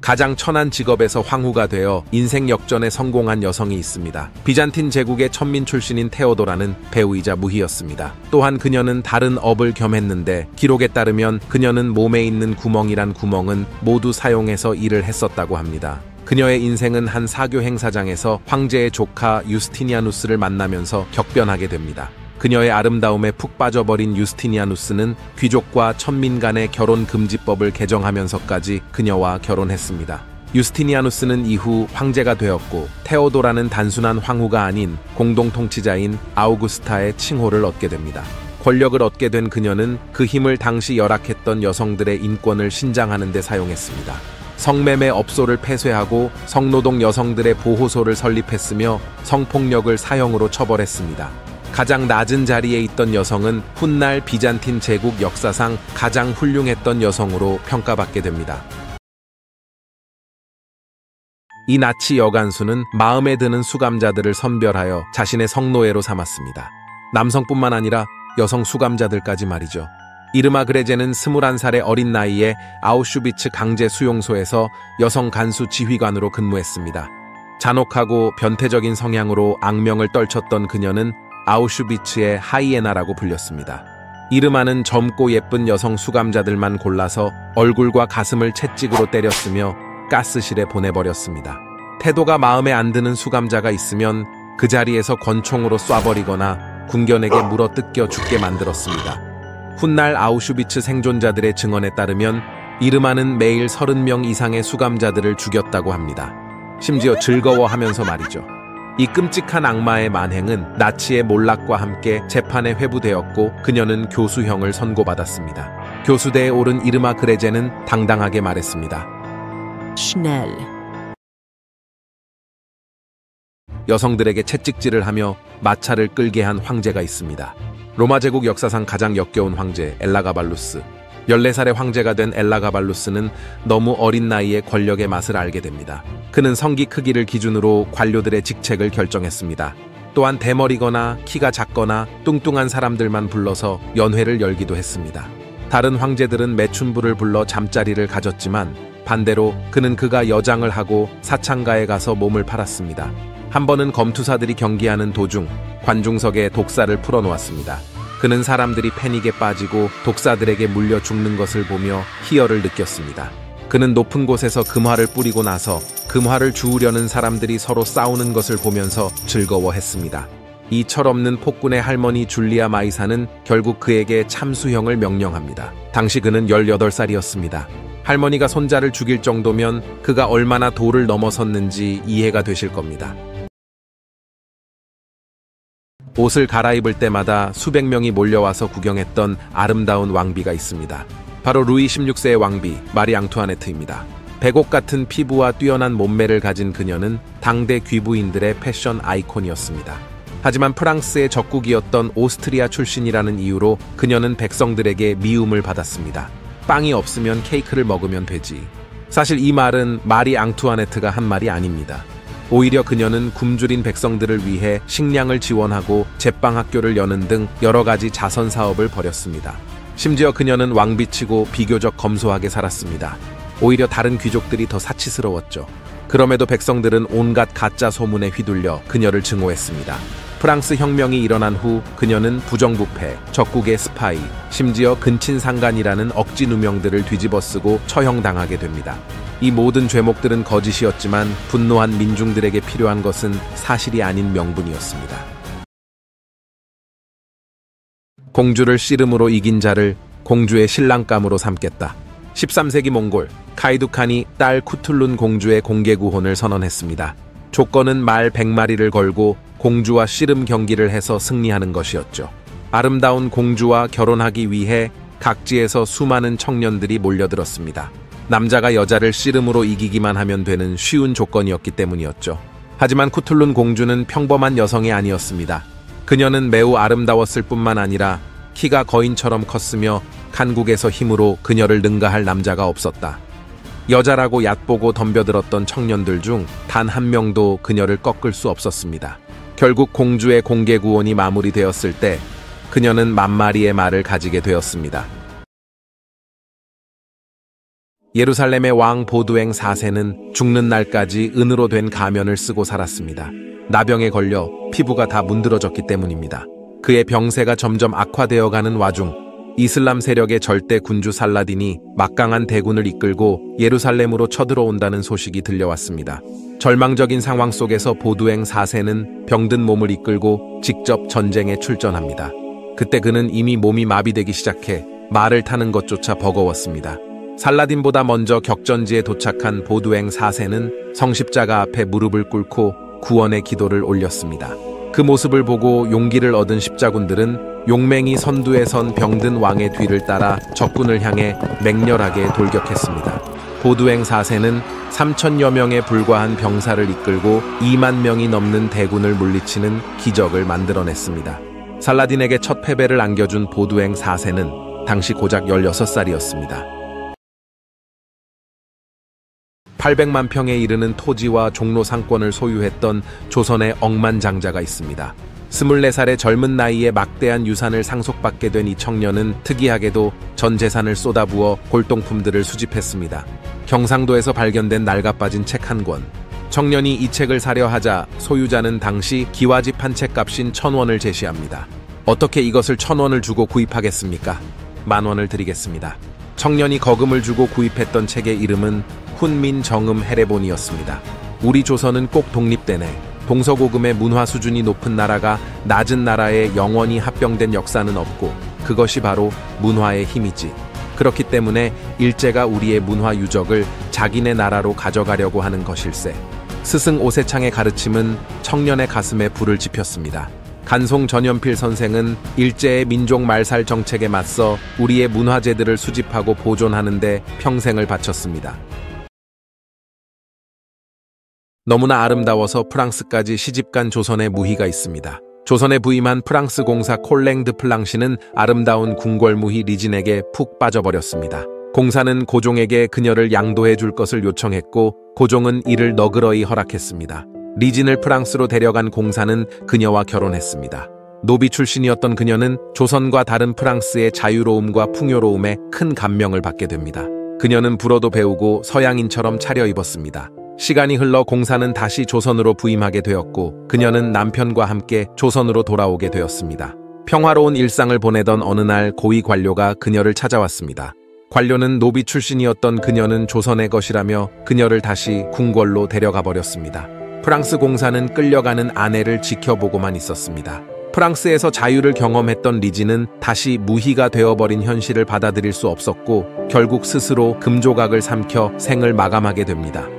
가장 천한 직업에서 황후가 되어 인생 역전에 성공한 여성이 있습니다. 비잔틴 제국의 천민 출신인 테오도라는 배우이자 무희였습니다. 또한 그녀는 다른 업을 겸했는데 기록에 따르면 그녀는 몸에 있는 구멍이란 구멍은 모두 사용해서 일을 했었다고 합니다. 그녀의 인생은 한 사교 행사장에서 황제의 조카 유스티니아누스를 만나면서 격변하게 됩니다. 그녀의 아름다움에 푹 빠져버린 유스티니아누스는 귀족과 천민 간의 결혼 금지법을 개정하면서까지 그녀와 결혼했습니다. 유스티니아누스는 이후 황제가 되었고 테오도라는 단순한 황후가 아닌 공동통치자인 아우구스타의 칭호를 얻게 됩니다. 권력을 얻게 된 그녀는 그 힘을 당시 열악했던 여성들의 인권을 신장하는 데 사용했습니다. 성매매 업소를 폐쇄하고 성노동 여성들의 보호소를 설립했으며 성폭력을 사형으로 처벌했습니다. 가장 낮은 자리에 있던 여성은 훗날 비잔틴 제국 역사상 가장 훌륭했던 여성으로 평가받게 됩니다. 이 나치 여간수는 마음에 드는 수감자들을 선별하여 자신의 성노예로 삼았습니다. 남성뿐만 아니라 여성 수감자들까지 말이죠. 이르마 그레제는 21살의 어린 나이에 아우슈비츠 강제 수용소에서 여성 간수 지휘관으로 근무했습니다. 잔혹하고 변태적인 성향으로 악명을 떨쳤던 그녀는 아우슈비츠의 하이에나라고 불렸습니다. 이르마는 젊고 예쁜 여성 수감자들만 골라서 얼굴과 가슴을 채찍으로 때렸으며 가스실에 보내버렸습니다. 태도가 마음에 안 드는 수감자가 있으면 그 자리에서 권총으로 쏴버리거나 군견에게 물어뜯겨 죽게 만들었습니다. 훗날 아우슈비츠 생존자들의 증언에 따르면 이르마는 매일 30명 이상의 수감자들을 죽였다고 합니다. 심지어 즐거워하면서 말이죠. 이 끔찍한 악마의 만행은 나치의 몰락과 함께 재판에 회부되었고 그녀는 교수형을 선고받았습니다. 교수대에 오른 이르마 그레제는 당당하게 말했습니다. schnell. 여성들에게 채찍질을 하며 마차를 끌게 한 황제가 있습니다. 로마 제국 역사상 가장 역겨운 황제 엘라가발루스. 14살의 황제가 된 엘라가발루스는 너무 어린 나이에 권력의 맛을 알게 됩니다. 그는 성기 크기를 기준으로 관료들의 직책을 결정했습니다. 또한 대머리거나 키가 작거나 뚱뚱한 사람들만 불러서 연회를 열기도 했습니다. 다른 황제들은 매춘부를 불러 잠자리를 가졌지만 반대로 그가 여장을 하고 사창가에 가서 몸을 팔았습니다. 한 번은 검투사들이 경기하는 도중 관중석에 독사를 풀어놓았습니다. 그는 사람들이 패닉에 빠지고 독사들에게 물려 죽는 것을 보며 희열을 느꼈습니다. 그는 높은 곳에서 금화를 뿌리고 나서 금화를 주우려는 사람들이 서로 싸우는 것을 보면서 즐거워했습니다. 이 철없는 폭군의 할머니 줄리아 마이사는 결국 그에게 참수형을 명령합니다. 당시 그는 18살이었습니다. 할머니가 손자를 죽일 정도면 그가 얼마나 도를 넘어섰는지 이해가 되실 겁니다. 옷을 갈아입을 때마다 수백 명이 몰려와서 구경했던 아름다운 왕비가 있습니다. 바로 루이 16세의 왕비 마리 앙투아네트입니다. 백옥 같은 피부와 뛰어난 몸매를 가진 그녀는 당대 귀부인들의 패션 아이콘이었습니다. 하지만 프랑스의 적국이었던 오스트리아 출신이라는 이유로 그녀는 백성들에게 미움을 받았습니다. 빵이 없으면 케이크를 먹으면 되지. 사실 이 말은 마리 앙투아네트가 한 말이 아닙니다. 오히려 그녀는 굶주린 백성들을 위해 식량을 지원하고 제빵학교를 여는 등 여러 가지 자선 사업을 벌였습니다. 심지어 그녀는 왕비치고 비교적 검소하게 살았습니다. 오히려 다른 귀족들이 더 사치스러웠죠. 그럼에도 백성들은 온갖 가짜 소문에 휘둘려 그녀를 증오했습니다. 프랑스 혁명이 일어난 후 그녀는 부정부패, 적국의 스파이, 심지어 근친상간이라는 억지 누명들을 뒤집어쓰고 처형당하게 됩니다. 이 모든 죄목들은 거짓이었지만 분노한 민중들에게 필요한 것은 사실이 아닌 명분이었습니다. 공주를 씨름으로 이긴 자를 공주의 신랑감으로 삼겠다. 13세기 몽골 카이두칸이 딸 쿠툴룬 공주의 공개 구혼을 선언했습니다. 조건은 말 100마리를 걸고 공주와 씨름 경기를 해서 승리하는 것이었죠. 아름다운 공주와 결혼하기 위해 각지에서 수많은 청년들이 몰려들었습니다. 남자가 여자를 씨름으로 이기기만 하면 되는 쉬운 조건이었기 때문이었죠. 하지만 쿠툴룬 공주는 평범한 여성이 아니었습니다. 그녀는 매우 아름다웠을 뿐만 아니라 키가 거인처럼 컸으며 칸국에서 힘으로 그녀를 능가할 남자가 없었다. 여자라고 얕보고 덤벼들었던 청년들 중 단 한 명도 그녀를 꺾을 수 없었습니다. 결국 공주의 공개 구혼이 마무리되었을 때 그녀는 만마리의 말을 가지게 되었습니다. 예루살렘의 왕 보두행 4세는 죽는 날까지 은으로 된 가면을 쓰고 살았습니다. 나병에 걸려 피부가 다 문드러졌기 때문입니다. 그의 병세가 점점 악화되어가는 와중 이슬람 세력의 절대 군주 살라딘이 막강한 대군을 이끌고 예루살렘으로 쳐들어온다는 소식이 들려왔습니다. 절망적인 상황 속에서 보두행 4세는 병든 몸을 이끌고 직접 전쟁에 출전합니다. 그때 그는 이미 몸이 마비되기 시작해 말을 타는 것조차 버거웠습니다. 살라딘보다 먼저 격전지에 도착한 보두행 4세는 성십자가 앞에 무릎을 꿇고 구원의 기도를 올렸습니다. 그 모습을 보고 용기를 얻은 십자군들은 용맹이 선두에 선 병든 왕의 뒤를 따라 적군을 향해 맹렬하게 돌격했습니다. 보두행 4세는 3천여 명에 불과한 병사를 이끌고 2만 명이 넘는 대군을 물리치는 기적을 만들어냈습니다. 살라딘에게 첫 패배를 안겨준 보두행 4세는 당시 고작 16살이었습니다. 800만 평에 이르는 토지와 종로 상권을 소유했던 조선의 억만장자가 있습니다. 24살의 젊은 나이에 막대한 유산을 상속받게 된 이 청년은 특이하게도 전 재산을 쏟아부어 골동품들을 수집했습니다. 경상도에서 발견된 낡아빠진 책 한 권. 청년이 이 책을 사려 하자 소유자는 당시 기와집 한 책 값인 1,000원을 제시합니다. 어떻게 이것을 1,000원을 주고 구입하겠습니까? 10,000원을 드리겠습니다. 청년이 거금을 주고 구입했던 책의 이름은 훈민정음 해례본이었습니다. 우리 조선은 꼭 독립되네. 동서고금의 문화 수준이 높은 나라가 낮은 나라에 영원히 합병된 역사는 없고 그것이 바로 문화의 힘이지. 그렇기 때문에 일제가 우리의 문화 유적을 자기네 나라로 가져가려고 하는 것일세. 스승 오세창의 가르침은 청년의 가슴에 불을 지폈습니다. 간송 전연필 선생은 일제의 민족 말살 정책에 맞서 우리의 문화재들을 수집하고 보존하는 데 평생을 바쳤습니다. 너무나 아름다워서 프랑스까지 시집간 조선의 무희가 있습니다. 조선에 부임한 프랑스 공사 콜랭 드 플랑시는 아름다운 궁궐무희 리진에게 푹 빠져버렸습니다. 공사는 고종에게 그녀를 양도해 줄 것을 요청했고 고종은 이를 너그러이 허락했습니다. 리진을 프랑스로 데려간 공사는 그녀와 결혼했습니다. 노비 출신이었던 그녀는 조선과 다른 프랑스의 자유로움과 풍요로움에 큰 감명을 받게 됩니다. 그녀는 불어도 배우고 서양인처럼 차려입었습니다. 시간이 흘러 공사는 다시 조선으로 부임하게 되었고 그녀는 남편과 함께 조선으로 돌아오게 되었습니다. 평화로운 일상을 보내던 어느 날 고위 관료가 그녀를 찾아왔습니다. 관료는 노비 출신이었던 그녀는 조선의 것이라며 그녀를 다시 궁궐로 데려가 버렸습니다. 프랑스 공사는 끌려가는 아내를 지켜보고만 있었습니다. 프랑스에서 자유를 경험했던 리진은 다시 무희가 되어버린 현실을 받아들일 수 없었고 결국 스스로 금조각을 삼켜 생을 마감하게 됩니다.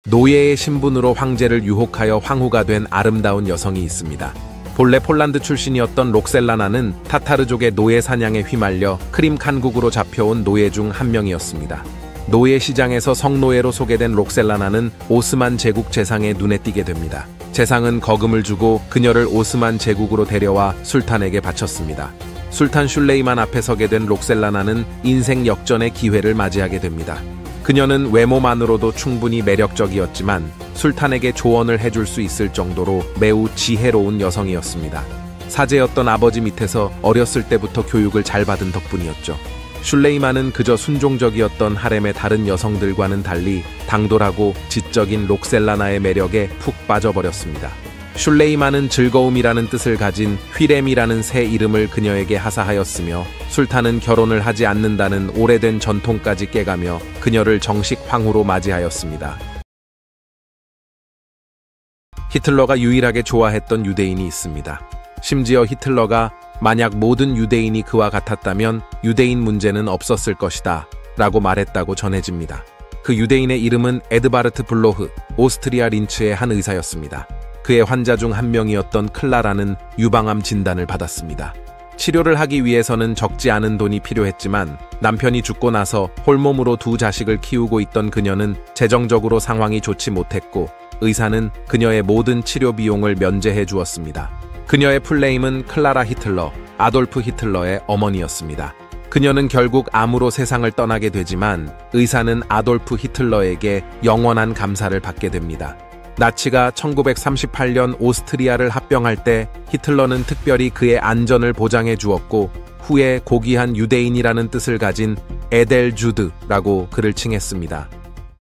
노예의 신분으로 황제를 유혹하여 황후가 된 아름다운 여성이 있습니다. 본래 폴란드 출신이었던 록셀라나는 타타르족의 노예 사냥에 휘말려 크림 칸국으로 잡혀온 노예 중 한 명이었습니다. 노예 시장에서 성노예로 소개된 록셀라나는 오스만 제국 재상의 눈에 띄게 됩니다. 재상은 거금을 주고 그녀를 오스만 제국으로 데려와 술탄에게 바쳤습니다. 술탄 슐레이만 앞에 서게 된 록셀라나는 인생 역전의 기회를 맞이하게 됩니다. 그녀는 외모만으로도 충분히 매력적이었지만 술탄에게 조언을 해줄 수 있을 정도로 매우 지혜로운 여성이었습니다. 사제였던 아버지 밑에서 어렸을 때부터 교육을 잘 받은 덕분이었죠. 슐레이만은 그저 순종적이었던 하렘의 다른 여성들과는 달리 당돌하고 지적인 록셀라나의 매력에 푹 빠져버렸습니다. 슐레이만은 즐거움이라는 뜻을 가진 휘렘이라는 새 이름을 그녀에게 하사하였으며 술탄은 결혼을 하지 않는다는 오래된 전통까지 깨가며 그녀를 정식 황후로 맞이하였습니다. 히틀러가 유일하게 좋아했던 유대인이 있습니다. 심지어 히틀러가 만약 모든 유대인이 그와 같았다면 유대인 문제는 없었을 것이다 라고 말했다고 전해집니다. 그 유대인의 이름은 에드바르트 블로흐, 오스트리아 린츠의 한 의사였습니다. 그의 환자 중 한 명이었던 클라라는 유방암 진단을 받았습니다. 치료를 하기 위해서는 적지 않은 돈이 필요했지만 남편이 죽고 나서 홀몸으로 두 자식을 키우고 있던 그녀는 재정적으로 상황이 좋지 못했고 의사는 그녀의 모든 치료 비용을 면제해 주었습니다. 그녀의 풀네임은 클라라 히틀러, 아돌프 히틀러의 어머니였습니다. 그녀는 결국 암으로 세상을 떠나게 되지만 의사는 아돌프 히틀러에게 영원한 감사를 받게 됩니다. 나치가 1938년 오스트리아를 합병할 때 히틀러는 특별히 그의 안전을 보장해 주었고 후에 고귀한 유대인이라는 뜻을 가진 에델주드라고 그를 칭했습니다.